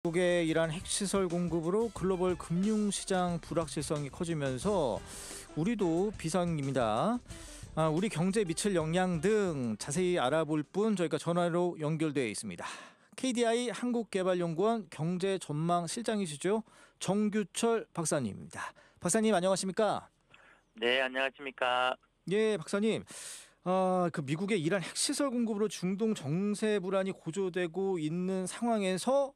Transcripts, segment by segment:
미국의 이란 핵시설 공급으로 글로벌 금융시장 불확실성이 커지면서 우리도 비상입니다. 우리 경제에 미칠 영향 등 자세히 알아볼 분 저희가 전화로 연결되어 있습니다. KDI 한국개발연구원 경제전망실장이시죠. 정규철 박사님입니다. 박사님 안녕하십니까? 네, 안녕하십니까? 예, 박사님. 그 미국의 이란 핵시설 공급으로 중동 정세 불안이 고조되고 있는 상황에서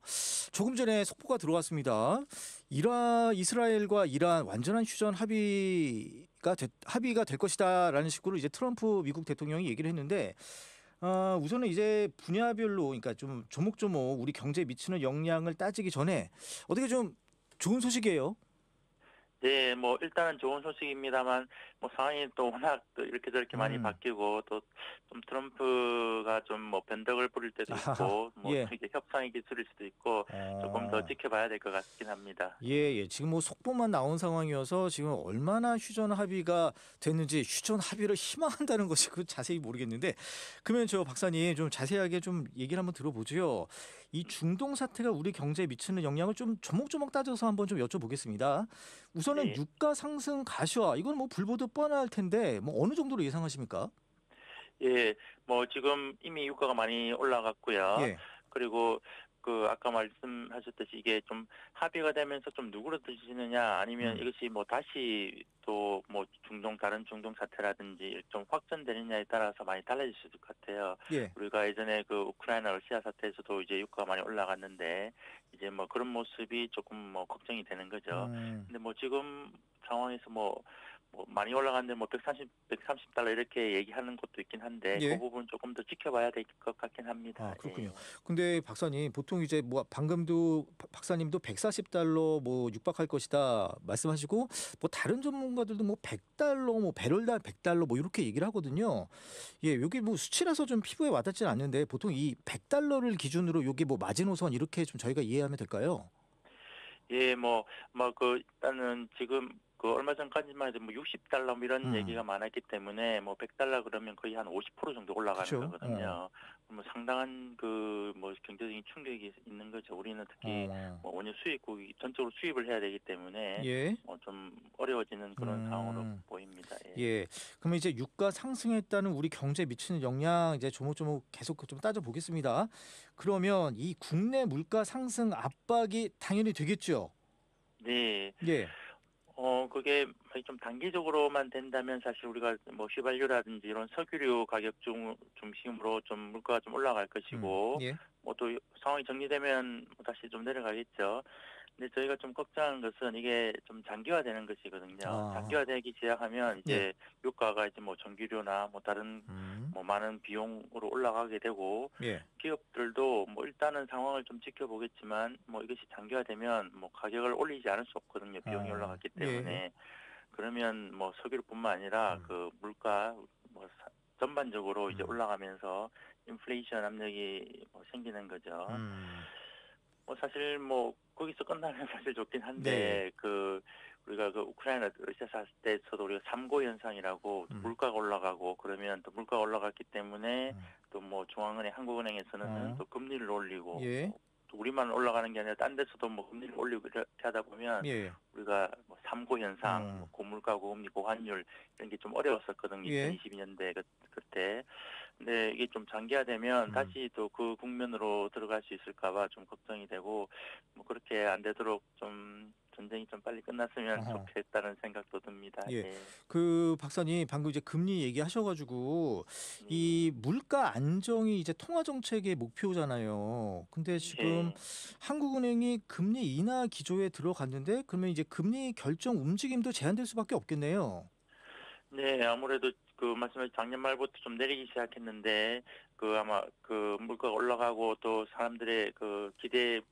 조금 전에 속보가 들어왔습니다. 이스라엘과 이란 완전한 휴전 합의가 될 것이다라는 식으로 이제 트럼프 미국 대통령이 얘기를 했는데 우선은 이제 분야별로 그러니까 좀 조목조목 우리 경제에 미치는 영향을 따지기 전에 어떻게 좀 좋은 소식이에요. 네, 뭐 일단은 좋은 소식입니다만 뭐 상황이 또 워낙 또 이렇게 저렇게 많이 바뀌고 또 좀 트럼프가 좀 뭐 변덕을 부릴 때도 있고 뭐 예. 이게 협상의 기술일 수도 있고 조금 더 지켜봐야 될 것 같긴 합니다. 예. 지금 뭐 속보만 나온 상황이어서 지금 얼마나 휴전 합의가 됐는지 휴전 합의를 희망한다는 것이 그 자세히 모르겠는데 그러면 저 박사님 좀 자세하게 좀 얘기를 한번 들어보죠. 이 중동 사태가 우리 경제에 미치는 영향을 좀 조목조목 따져서 한번 좀 여쭤보겠습니다. 우선은 네. 유가 상승 가시화 이건 뭐 불보듯 뻔할 텐데 뭐 어느 정도로 예상하십니까? 예, 뭐 지금 이미 유가가 많이 올라갔고요. 예. 그리고 그 아까 말씀하셨듯이 이게 좀 합의가 되면서 좀 누그러뜨리느냐 아니면 이것이 뭐 다시 또 뭐 다른 중동 사태라든지 좀 확전되느냐에 따라서 많이 달라질 수 있을 것 같아요. 예. 우리가 예전에 그 우크라이나 러시아 사태에서도 이제 유가가 많이 올라갔는데 이제 뭐 그런 모습이 조금 뭐 걱정이 되는 거죠. 근데 뭐 지금 상황에서 뭐 많이 올라갔는데 뭐 130달러 이렇게 얘기하는 것도 있긴 한데 그 예. 부분 조금 더 지켜봐야 될 것 같긴 합니다. 그렇군요. 예. 근데 박사님 보통 이제 뭐 방금도 박사님도 140달러 뭐 육박할 것이다 말씀하시고 뭐 다른 전문가들도 뭐 100달러 뭐 배럴당 100달러 뭐 이렇게 얘기를 하거든요. 예, 여기 뭐 수치라서 좀 피부에 와닿지는 않는데 보통 이 100달러를 기준으로 여기 뭐 마지노선 이렇게 좀 저희가 이해하면 될까요? 예, 그 일단은 지금 그 얼마 전까지만 해도 뭐 60달러 뭐 이런 얘기가 많았기 때문에 뭐 100달러 그러면 거의 한 50% 정도 올라가는 그렇죠. 거거든요. 뭐 상당한 그 뭐 경제적인 충격이 있는 거죠. 우리는 특히 뭐 원유 수입국이 전적으로 수입을 해야 되기 때문에 예. 뭐 좀 어려워지는 그런 상황으로 보입니다. 예. 예. 그러면 이제 유가 상승에 따른 우리 경제에 미치는 영향 이제 조목조목 계속 좀 따져보겠습니다. 그러면 이 국내 물가 상승 압박이 당연히 되겠죠. 네. 예. 그게 좀 단기적으로만 된다면 사실 우리가 뭐 휘발유라든지 이런 석유류 가격 중심으로 좀 물가가 좀 올라갈 것이고, 예. 뭐 또 상황이 정리되면 뭐 다시 좀 내려가겠죠. 근데 저희가 좀 걱정하는 것은 이게 좀 장기화되는 것이거든요. 장기화되기 시작하면 예. 이제 유가가 이제 뭐 전기료나 뭐 다른 뭐 많은 비용으로 올라가게 되고, 예. 기업들도 뭐 일단은 상황을 좀 지켜보겠지만 뭐 이것이 장기화되면 뭐 가격을 올리지 않을 수 없거든요. 비용이 올라갔기 예. 때문에. 그러면 뭐 석유뿐만 아니라 그 물가 뭐 전반적으로 이제 올라가면서 인플레이션 압력이 뭐 생기는 거죠. 뭐 사실 뭐 거기서 끝나면 사실 좋긴 네. 한데 그 우리가 그 우크라이나 러시아 사태에서도 우리가 삼고 현상이라고 물가가 올라가고 그러면 또 물가가 올라갔기 때문에 또 뭐 중앙은행 한국은행에서는 또 금리를 올리고 예. 또 우리만 올라가는 게 아니라 딴 데서도 뭐 금리를 올리고 이렇게 하다 보면 예. 우리가 뭐 삼고 현상, 뭐 고물가, 고금리, 고환율 이런 게 좀 어려웠었거든요. 예. 2022년대 그때. 근데 이게 좀 장기화되면 다시 또 그 국면으로 들어갈 수 있을까 봐 좀 걱정이 되고 뭐 그렇게 안 되도록 좀 전쟁이 좀 빨리 끝났으면 좋겠다는 생각도 듭니다. 예. 예. 그 박사님 방금 이제 금리 얘기하셔가지고 이 물가 안정이 이제 통화 정책의 목표잖아요. 근데 지금 예. 한국은행이 금리 인하 기조에 들어갔는데 그러면 이제 금리 결정 움직임도 제한될 수밖에 없겠네요. 네, 아무래도 그 말씀하신 작년 말부터 좀 내리기 시작했는데 그 아마 그 물가가 올라가고 또 사람들의 그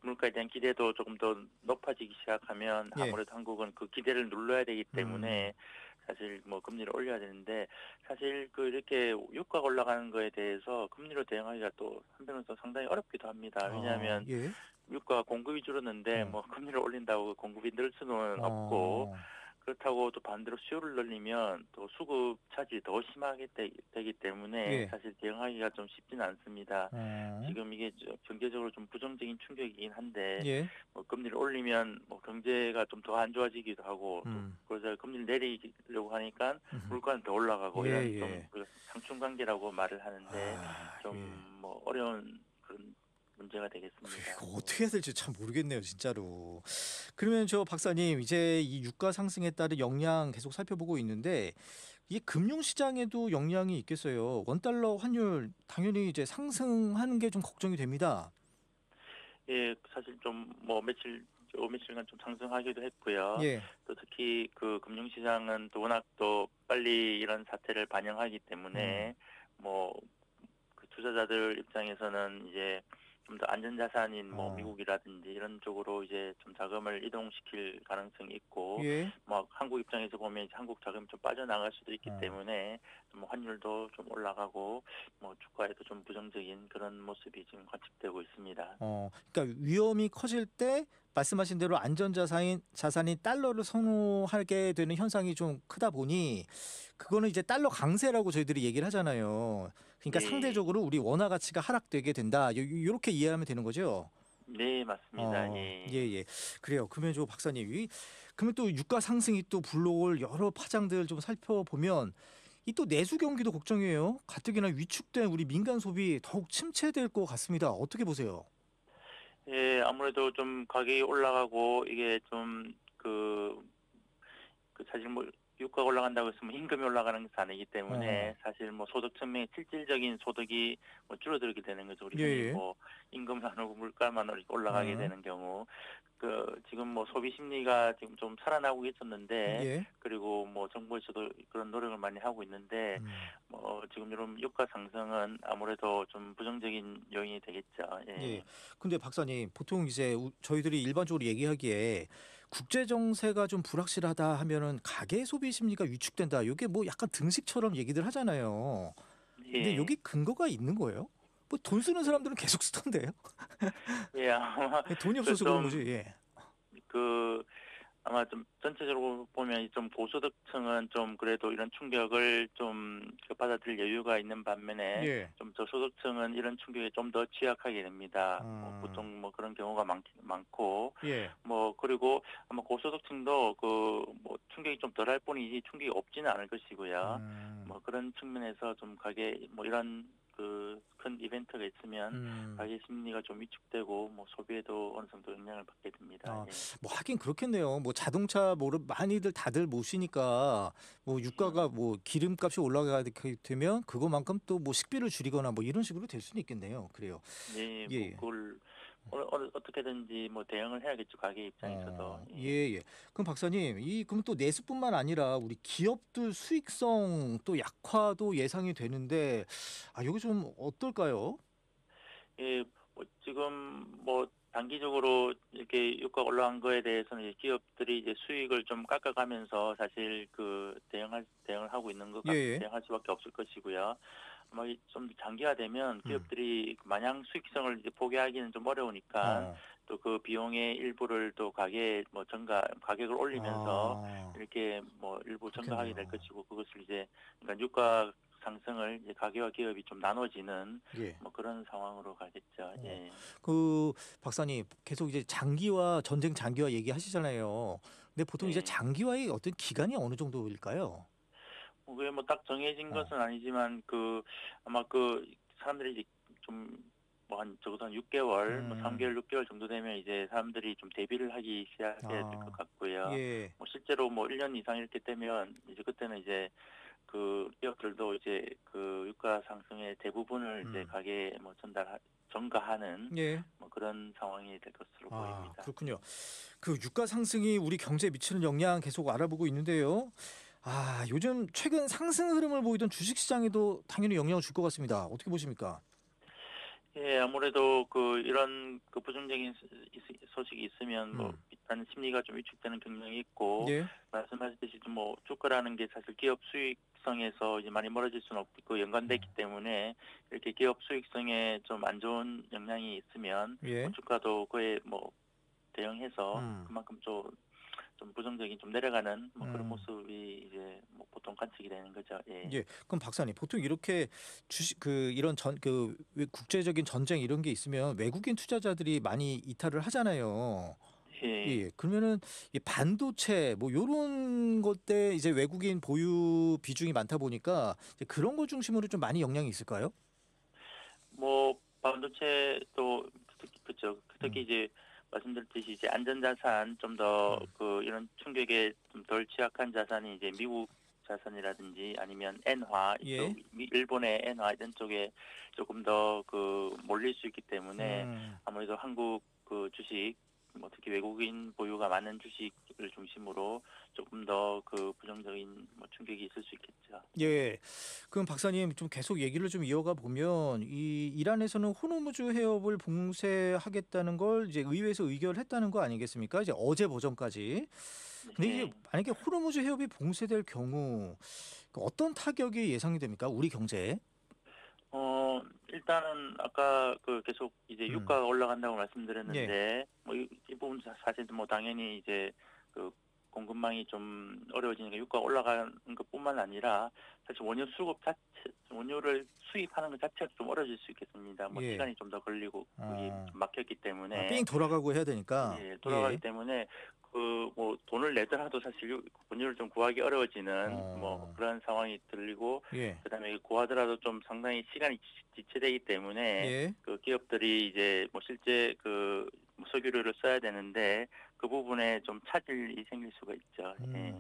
물가에 대한 기대도 조금 더 높아지기 시작하면 예. 아무래도 한국은 그 기대를 눌러야 되기 때문에 사실 뭐 금리를 올려야 되는데 사실 그 이렇게 유가가 올라가는 거에 대해서 금리로 대응하기가 또 한편으로서 상당히 어렵기도 합니다. 왜냐하면 예. 유가 공급이 줄었는데 뭐 금리를 올린다고 공급이 늘 수는 없고 그렇다고 또 반대로 수요를 늘리면 또 수급 차질이 더 심하게 되기 때문에 예. 사실 대응하기가 좀 쉽지는 않습니다. 어. 지금 이게 경제적으로 좀 부정적인 충격이긴 한데 예. 뭐 금리를 올리면 뭐 경제가 좀 더 안 좋아지기도 하고 또 음. 그래서 금리를 내리려고 하니까 음음. 물가는 더 올라가고 이런 좀 예예. 우리가 상충관계라고 말을 하는데 아 예. 좀 뭐 어려운 그런 문제가 되겠습니다. 그거 예. 어떻게 해야 될지 참 모르겠네요, 진짜로. 그러면 저 박사님 이제 이 유가 상승에 따른 영향 계속 살펴보고 있는데 이게 금융 시장에도 영향이 있겠어요. 원달러 환율 당연히 이제 상승하는 게 좀 걱정이 됩니다. 예, 사실 좀 뭐 며칠간 좀 상승하기도 했고요. 예. 또 특히 그 금융시장은 또 워낙 또 빨리 이런 사태를 반영하기 음. 때문에 뭐 그 투자자들 입장에서는 이제 좀 더 안전자산인 뭐 어. 미국이라든지 이런 쪽으로 이제 좀 자금을 이동시킬 가능성이 있고, 예. 뭐 한국 입장에서 보면 이제 한국 자금이 좀 빠져나갈 수도 있기 어. 때문에 좀 환율도 좀 올라가고 뭐 주가에도 좀 부정적인 그런 모습이 지금 관측되고 있습니다. 그러니까 위험이 커질 때 말씀하신 대로 자산인 달러를 선호하게 되는 현상이 좀 크다 보니 그거는 이제 달러 강세라고 저희들이 얘기를 하잖아요. 그러니까 네. 상대적으로 우리 원화 가치가 하락되게 된다. 요렇게 이해하면 되는 거죠? 네, 맞습니다. 예. 예예. 그래요. 그러면 저 박사님 그러면 또 유가 상승이 또 불러올 여러 파장들 좀 살펴보면 이 또 내수 경기도 걱정이에요. 가뜩이나 위축된 우리 민간 소비 더욱 침체될 것 같습니다. 어떻게 보세요? 예, 아무래도 좀 가격이 올라가고 이게 좀 사실 뭐 유가가 올라간다고 해서 뭐 임금이 올라가는 것은 아니기 때문에 어. 사실 뭐 소득 측면의 실질적인 소득이 뭐 줄어들게 되는 거죠. 우리 흔히 예예. 뭐 임금만 오르고 물가만 올라가게 어. 되는 경우. 지금 뭐 소비 심리가 지금 좀 살아나고 있었는데, 예. 그리고 뭐 정부에서도 그런 노력을 많이 하고 있는데 음. 뭐 지금 이런 유가 상승은 아무래도 좀 부정적인 요인이 되겠죠. 예. 예. 근데 박사님 보통 이제 저희들이 일반적으로 얘기하기에 국제 정세가 좀 불확실하다 하면은 가계 소비 심리가 위축된다. 요게 뭐 약간 등식처럼 얘기들 하잖아요. 근데 예. 여기 근거가 있는 거예요? 뭐 돈 쓰는 음, 사람들은 계속 쓰던데요. 예, 아마 돈이 그 없어서 그런 거지. 좀 예. 그 아마 좀 전체적으로 보면 좀 고소득층은 좀 그래도 이런 충격을 좀그 받아들일 여유가 있는 반면에 예. 좀 저소득층은 이런 충격에 좀 더 취약하게 됩니다. 뭐 음. 보통 뭐 그런 경우가 많고, 예. 뭐 그리고 아마 고소득층도 그 뭐 충격이 좀 덜할 뿐이지 충격이 없지는 않을 것이고요. 음. 뭐 그런 측면에서 좀 가게 뭐 이런 그 큰 이벤트가 있으면 음. 가게 심리가 좀 위축되고 뭐 소비에도 어느 정도 영향을 받게 됩니다. 아 예. 뭐 하긴 그렇겠네요. 뭐 자동차 뭐를 많이들 다들 모시니까 뭐 유가가 음. 뭐 기름값이 올라가게 되면 그거만큼 또 뭐 식비를 줄이거나 뭐 이런 식으로 될 수는 있겠네요. 그래요. 네, 뭐 예예. 그걸 어떻게든지 뭐 대응을 해야겠죠, 가게 입장에서도. 예. 예예. 그럼 박사님 그럼 또 내수뿐만 아니라 우리 기업들 수익성 또 약화도 예상이 되는데 요게 좀 어떨까요? 예, 뭐 지금 뭐 단기적으로 이렇게 유가 올라간 거에 대해서는 이제 기업들이 이제 수익을 좀 깎아가면서 사실 대응을 하고 있는 예예. 대응할 수밖에 없을 것이고요. 아마 좀 장기화되면 음. 기업들이 마냥 수익성을 이제 포기하기는 좀 어려우니까 어. 또 그 비용의 일부를 또 가격을 올리면서 아 이렇게 뭐 일부 증가하게 될 그렇겠네요. 것이고, 그것을 이제 그러니까 유가 상승을 이제 가게와 기업이 좀 나눠지는 예. 뭐 그런 상황으로 가겠죠. 어. 예. 그 박사님 계속 이제 장기화 전쟁 장기화 얘기하시잖아요. 근데 보통 이제 네. 장기화의 어떤 기간이 어느 정도일까요? 그게 뭐 딱 정해진 어. 것은 아니지만 아마 사람들이 이제 좀 뭐 한 적어도 한 6개월, 뭐 음. 3개월, 6개월 정도 되면 이제 사람들이 좀 대비를 하기 시작해야 될 것 아. 같고요. 예. 뭐 실제로 뭐 1년 이상 이렇게 되면 이제 그때는 이제 그 기업들도 이제 그 유가 상승의 대부분을 이제 음. 가게에 뭐 전가하는 예. 뭐 그런 상황이 될 것으로 보입니다. 그렇군요. 그 유가 상승이 우리 경제에 미치는 영향 계속 알아보고 있는데요. 요즘 최근 상승 흐름을 보이던 주식 시장에도 당연히 영향을 줄 것 같습니다. 어떻게 보십니까? 예, 아무래도 이런 부정적인 소식이 있으면 뭐 음. 일단 심리가 좀 위축되는 경향이 있고, 예. 말씀하셨듯이 좀 뭐 주가라는 게 사실 기업 수익성에서 이제 많이 멀어질 수는 없고 연관되기 음. 때문에 이렇게 기업 수익성에 좀 안 좋은 영향이 있으면 뭐 예. 주가도 그에 뭐 대응해서 음. 그만큼 좀 좀 부정적인 좀 내려가는 뭐 그런 음. 모습이 이제 뭐 보통 관측이 되는 거죠. 예. 예. 그럼 박사님 보통 이렇게 주식 이런 국제적인 전쟁 이런 게 있으면 외국인 투자자들이 많이 이탈을 하잖아요. 예. 예. 그러면은 이 반도체 뭐 요런 것 때 이제 외국인 보유 비중이 많다 보니까 이제 그런 거 중심으로 좀 많이 영향이 있을까요? 뭐 반도체도 특히 그쵸. 특히 음. 이제 말씀드렸듯이 이제 안전자산 좀 더 음. 그 이런 충격에 좀 덜 취약한 자산이 이제 미국 자산이라든지 아니면 엔화 이쪽 예. 일본의 엔화 이런 쪽에 조금 더 그 몰릴 수 있기 때문에 음. 아무래도 한국 그 주식 뭐 특히 외국인 보유가 많은 주식을 중심으로 조금 더 그 부정적인 뭐 충격이 있을 수 있겠죠. 예. 예. 그럼 박사님 좀 계속 얘기를 좀 이어가 보면 이 이란에서는 호르무즈 해협을 봉쇄하겠다는 걸 이제 의회에서 의결을 했다는 거 아니겠습니까? 이제 어제 버전까지. 근데 이게 네. 만약에 호르무즈 해협이 봉쇄될 경우 그 어떤 타격이 예상이 됩니까? 우리 경제에? 일단은 아까 그 계속 이제 음. 유가가 올라간다고 예. 말씀드렸는데 뭐 이 부분 사실 뭐 당연히 이제 그 공급망이 좀 어려워지니까 유가가 올라가는 것뿐만 아니라 사실 원유 수급 자체 원유를 수입하는 것 자체가 좀 어려워질 수 있겠습니다. 뭐 예. 시간이 좀 더 걸리고 그게 어. 좀 막혔기 아, 때문에 삥 돌아가고 해야 되니까. 예, 돌아가기 예. 때문에 그 뭐 돈을 내더라도 사실 원유를 좀 구하기 어려워지는 뭐 어. 그런 상황이 들리고 예. 그다음에 구하더라도 좀 상당히 시간이 지체되기 때문에 예. 그 기업들이 이제 뭐 실제 그 석유류를 써야 되는데 그 부분에 좀 차질이 생길 수가 있죠. 예.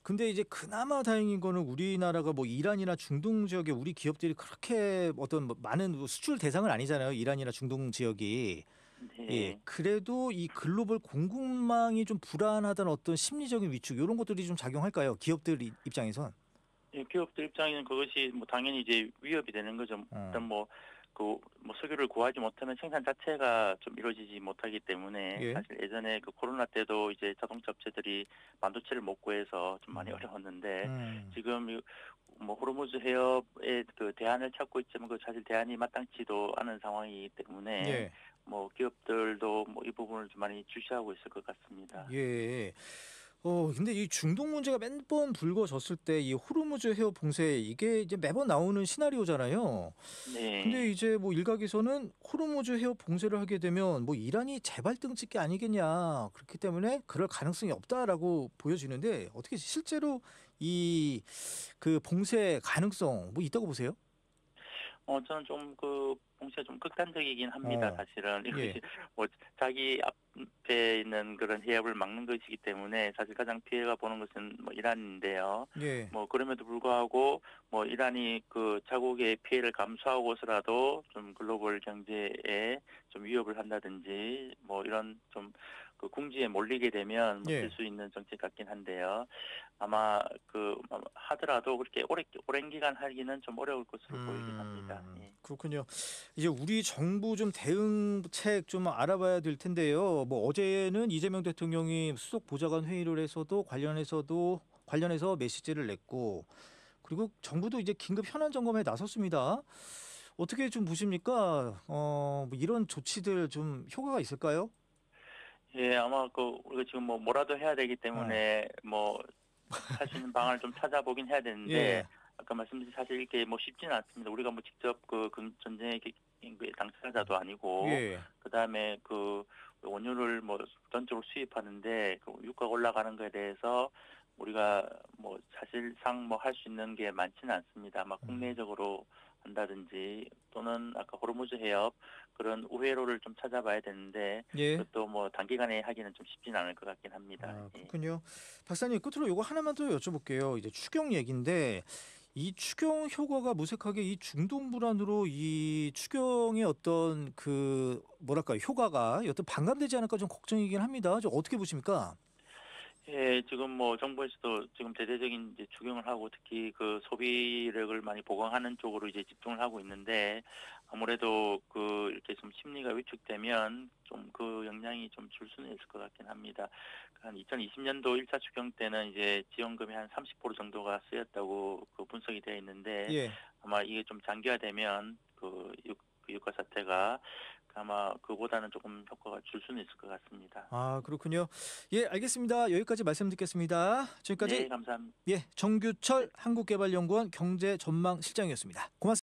근데 이제 그나마 다행인 거는 우리나라가 뭐 이란이나 중동 지역에 우리 기업들이 그렇게 어떤 뭐 많은 뭐 수출 대상은 아니잖아요. 이란이나 중동 지역이. 예. 네. 그래도 이 글로벌 공급망이 좀 불안하다는 어떤 심리적인 위축 요런 것들이 좀 작용할까요? 기업들 입장에선? 예, 기업들 입장에는 그것이 뭐 당연히 이제 위협이 되는 거죠. 일단 어. 뭐 그 뭐 석유를 구하지 못하면 생산 자체가 좀 이루어지지 못하기 때문에 예. 사실 예전에 그 코로나 때도 이제 자동차 업체들이 반도체를 못 구해서 좀 많이 음. 어려웠는데 음. 지금 뭐 호르무즈 해협에 그 대안을 찾고 있지만 그 사실 대안이 마땅치도 않은 상황이기 때문에 예. 뭐 기업들도 뭐 이 부분을 좀 많이 주시하고 있을 것 같습니다. 예. 근데 이 중동 문제가 매번 불거졌을 때 이 호르무즈 해협 봉쇄 이게 이제 매번 나오는 시나리오잖아요. 근데 네. 이제 뭐 일각에서는 호르무즈 해협 봉쇄를 하게 되면 뭐 이란이 재발등 찍기 아니겠냐. 그렇기 때문에 그럴 가능성이 없다라고 보여지는데 어떻게 실제로 이 그 봉쇄 가능성 뭐 있다고 보세요? 저는 좀 그 봉쇄가 좀 극단적이긴 합니다, 어. 사실은. 예. 이것이 뭐 자기 앞에 있는 그런 해협을 막는 것이기 때문에 사실 가장 피해가 보는 것은 뭐 이란인데요. 예. 뭐 그럼에도 불구하고 뭐 이란이 그 자국의 피해를 감수하고서라도 좀 글로벌 경제에 좀 위협을 한다든지 뭐 이런 좀 그 궁지에 몰리게 되면 뭐 칠 예. 수 있는 정책 같긴 한데요. 아마 그 하더라도 그렇게 오랜 기간 하기는 좀 어려울 것으로 보이긴 합니다. 예. 그렇군요. 이제 우리 정부 좀 대응책 좀 알아봐야 될 텐데요. 뭐 어제는 이재명 대통령이 수석 보좌관 회의를 해서도 관련해서 메시지를 냈고 그리고 정부도 이제 긴급 현안 점검에 나섰습니다. 어떻게 좀 보십니까? 뭐 이런 조치들 좀 효과가 있을까요? 예, 아마 그 우리가 지금 뭐 뭐라도 해야 되기 어. 때문에 뭐 할 수 있는 방안을 좀 찾아보긴 해야 되는데 예. 아까 말씀드린 사실 이게 뭐 쉽지는 않습니다. 우리가 뭐 직접 그 전쟁의 그 당사자도 아니고 예. 그다음에 그 원유를 뭐 전적으로 수입하는데 그 유가가 올라가는 거에 대해서 우리가 뭐 사실상 뭐 할 수 있는 게 많지는 않습니다. 아마 음. 국내적으로 한다든지 또는 아까 호르무즈 해협 그런 우회로를 좀 찾아봐야 되는데 예. 그것도 뭐 단기간에 하기는 좀 쉽지는 않을 것 같긴 합니다. 아, 예. 그렇군요. 박사님 끝으로 요거 하나만 더 여쭤볼게요. 이제 추경 얘기인데 이 추경 효과가 무색하게 이 중동 불안으로 이 추경의 어떤 그 뭐랄까 효과가 여튼 반감되지 않을까 좀 걱정이긴 합니다. 좀 어떻게 보십니까? 예, 지금 뭐 정부에서도 지금 대대적인 이제 추경을 하고 특히 그 소비력을 많이 보강하는 쪽으로 이제 집중을 하고 있는데 아무래도 그 이렇게 좀 심리가 위축되면 좀 그 영향이 좀 줄 수는 있을 것 같긴 합니다. 한 2020년도 1차 추경 때는 이제 지원금이 한 30% 정도가 쓰였다고 그 분석이 되어 있는데 예. 아마 이게 좀 장기화되면 그 유가 사태가 아마 그보다는 조금 효과가 줄 수는 있을 것 같습니다. 아, 그렇군요. 예, 알겠습니다. 여기까지 말씀 듣겠습니다. 네, 지금까지 감사합니다. 정규철 한국개발연구원 경제전망실장이었습니다. 고맙습니다.